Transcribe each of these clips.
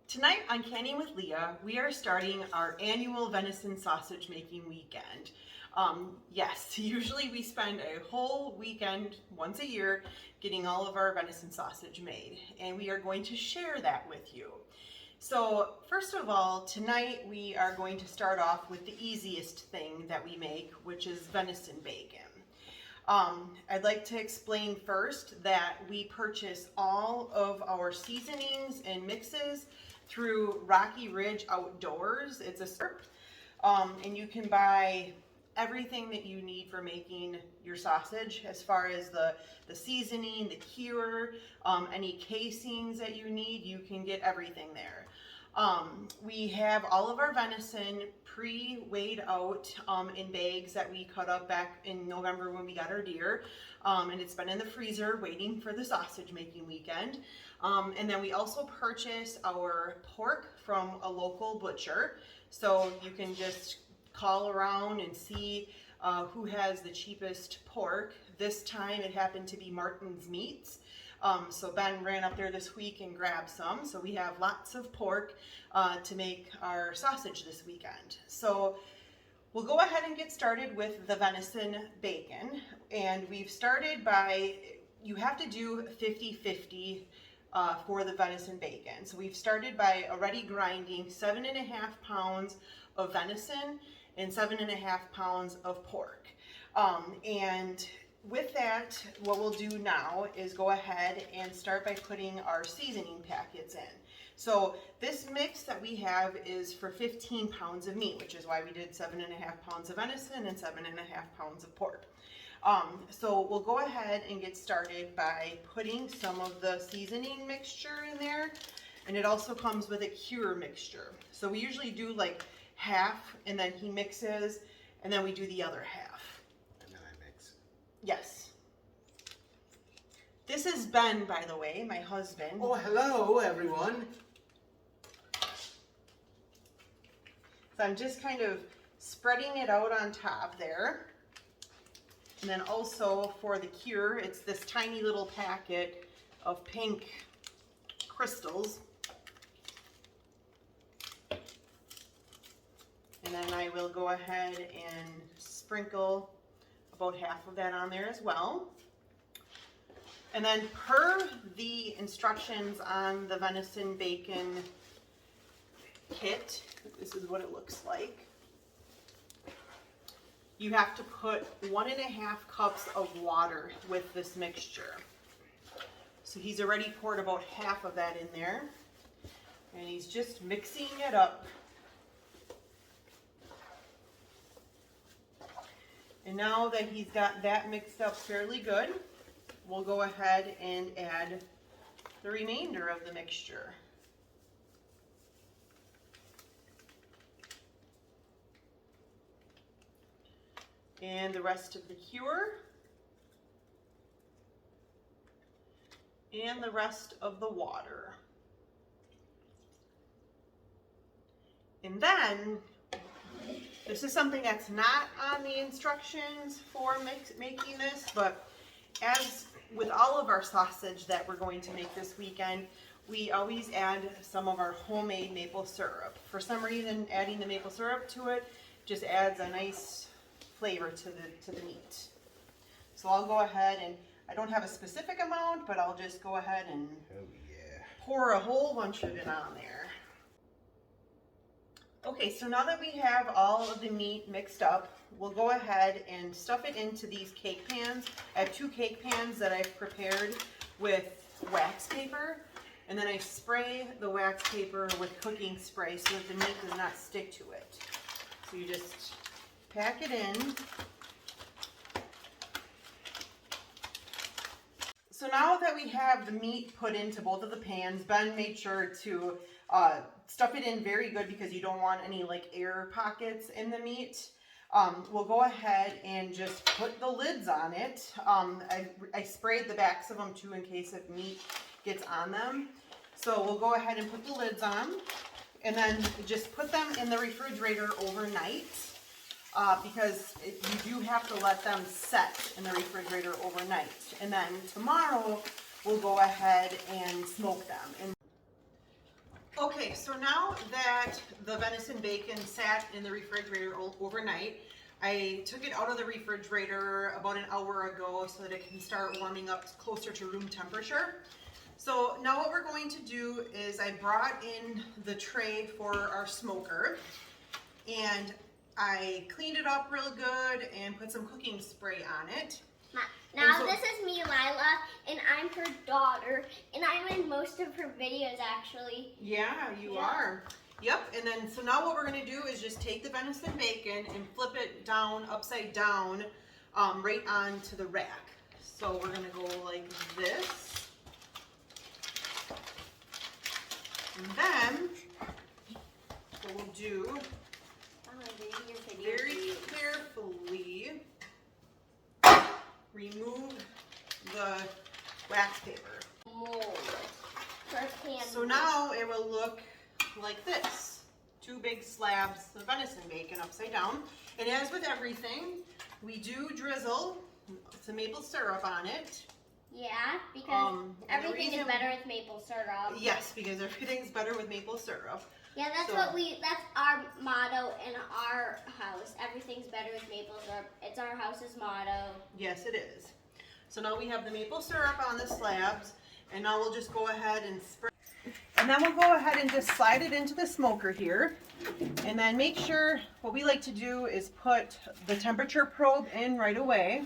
Tonight on Canning with Leah, we are starting our annual venison sausage making weekend. Yes, usually we spend a whole weekend once a year getting all of our venison sausage made, and we are going to share that with you. So first of all, tonight we are going to start off with the easiest thing that we make, which is venison bacon. I'd like to explain first that we purchase all of our seasonings and mixes through Rocky Ridge Outdoors. It's a syrup, and you can buy everything that you need for making your sausage, as far as the seasoning, the cure, any casings that you need. You can get everything there. We have all of our venison pre-weighed out in bags that we cut up back in November when we got our deer, and it's been in the freezer waiting for the sausage making weekend. And then we also purchase our pork from a local butcher, so you can just call around and see who has the cheapest pork. This time it happened to be Martin's Meats. So Ben ran up there this week and grabbed some. So we have lots of pork to make our sausage this weekend. So we'll go ahead and get started with the venison bacon. And we've started by, you have to do 50-50 for the venison bacon. So we've started by already grinding 7.5 pounds of venison and 7.5 pounds of pork. And with that, what we'll do now is go ahead and start by putting our seasoning packets in. So this mix that we have is for 15 pounds of meat, which is why we did 7.5 pounds of venison and 7.5 pounds of pork. So we'll go ahead and get started by putting some of the seasoning mixture in there, and it also comes with a cure mixture. So we usually do like half, and then he mixes, and then we do the other half. Yes. This is Ben, by the way, my husband. Oh, hello, everyone. So I'm just kind of spreading it out on top there. And then also for the cure, it's this tiny little packet of pink crystals. And then I will go ahead and sprinkle about half of that on there as well. And then per the instructions on the venison bacon kit, this is what it looks like. You have to put 1.5 cups of water with this mixture. So he's already poured about half of that in there, and he's just mixing it up. And now that he's got that mixed up fairly good, we'll go ahead and add the remainder of the mixture. And the rest of the cure. And the rest of the water. And then, this is something that's not on the instructions for making this, but as with all of our sausage that we're going to make this weekend, we always add some of our homemade maple syrup. For some reason, adding the maple syrup to it just adds a nice flavor to the meat. So I'll go ahead, and I don't have a specific amount, but I'll just go ahead and pour a whole bunch of it on there. Okay, so now that we have all of the meat mixed up, we'll go ahead and stuff it into these cake pans. I have 2 cake pans that I've prepared with wax paper, and then I spray the wax paper with cooking spray so that the meat does not stick to it. So you just pack it in. So now that we have the meat put into both of the pans, Ben made sure to stuff it in very good because you don't want any like air pockets in the meat. We'll go ahead and just put the lids on it. I sprayed the backs of them too in case if meat gets on them. So we'll go ahead and put the lids on, and then just put them in the refrigerator overnight because you do have to let them set in the refrigerator overnight. And then tomorrow we'll go ahead and smoke them. Okay, so now that the venison bacon sat in the refrigerator overnight, I took it out of the refrigerator about an hour ago so that it can start warming up closer to room temperature. So now what we're going to do is I brought in the tray for our smoker and I cleaned it up real good and put some cooking spray on it. Now this is me, Lila, and I'm her daughter, and I'm in most of her videos actually. Yeah, you are. Yep, and then so now what we're gonna do is just take the venison bacon and flip it down, upside down, right onto the rack. So we're gonna go like this. And then what we'll do very carefully remove the wax paper. Mold. So now it will look like this. 2 big slabs of venison bacon upside down. And as with everything, we do drizzle some maple syrup on it. Yeah, because everything is better with maple syrup. Yes, because everything's better with maple syrup. Yeah, that's that's our motto in our house. Everything's better with maple syrup. It's our house's motto. Yes, it is. So now we have the maple syrup on the slabs, and now we'll just go ahead and spray. And then we'll go ahead and just slide it into the smoker here. And then make sure, what we like to do is put the temperature probe in right away.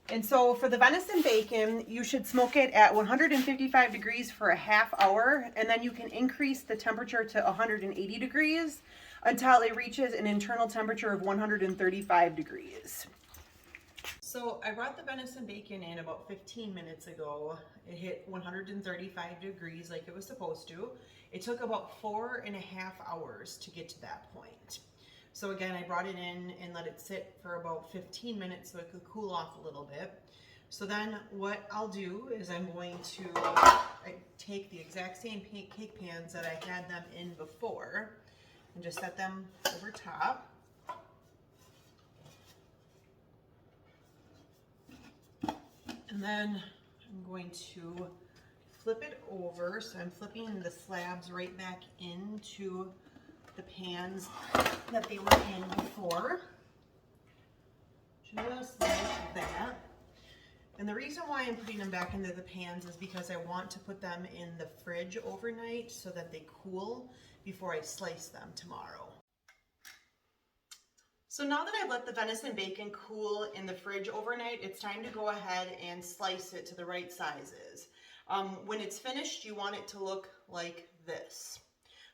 And so for the venison bacon, you should smoke it at 155 degrees for a half hour, and then you can increase the temperature to 180 degrees until it reaches an internal temperature of 135 degrees. So I brought the venison bacon in about 15 minutes ago. It hit 135 degrees like it was supposed to. It took about 4.5 hours to get to that point. So again, I brought it in and let it sit for about 15 minutes so it could cool off a little bit. So then what I'll do is I'm going to take the exact same cake pans that I had them in before and just set them over top. And then I'm going to flip it over. So I'm flipping the slabs right back into the pans that they were in before. Just like that. And the reason why I'm putting them back into the pans is because I want to put them in the fridge overnight so that they cool before I slice them tomorrow. So now that I've let the venison bacon cool in the fridge overnight, it's time to go ahead and slice it to the right sizes. When it's finished, you want it to look like this.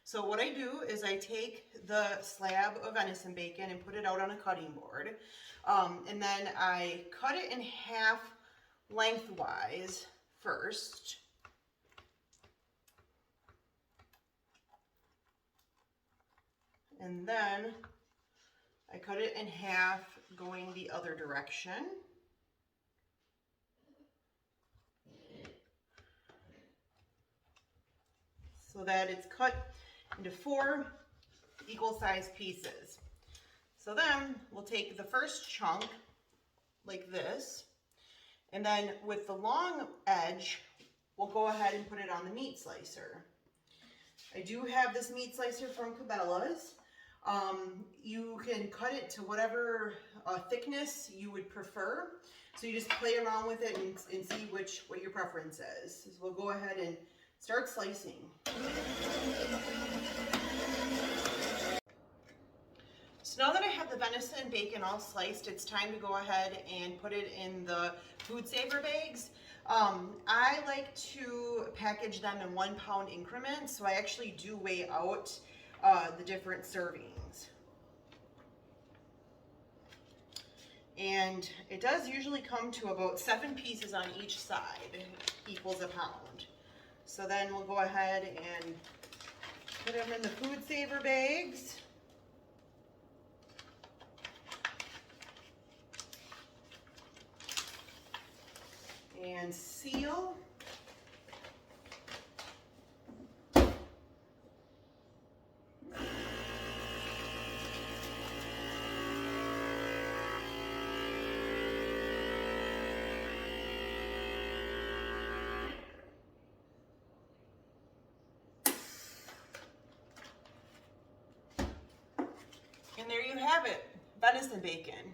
So what I do is I take the slab of venison bacon and put it out on a cutting board. And then I cut it in half lengthwise first. And then I cut it in half going the other direction. So that it's cut into 4 equal sized pieces. So then we'll take the first chunk like this, and then with the long edge, we'll go ahead and put it on the meat slicer. I do have this meat slicer from Cabela's. You can cut it to whatever thickness you would prefer. So you just play around with it and see what your preference is. So we'll go ahead and start slicing. So now that I have the venison bacon all sliced, it's time to go ahead and put it in the food saver bags. I like to package them in 1 pound increments, so I actually do weigh out the different servings. And it does usually come to about 7 pieces on each side, equals a pound. So then we'll go ahead and put them in the food saver bags. And seal. you have it, venison bacon.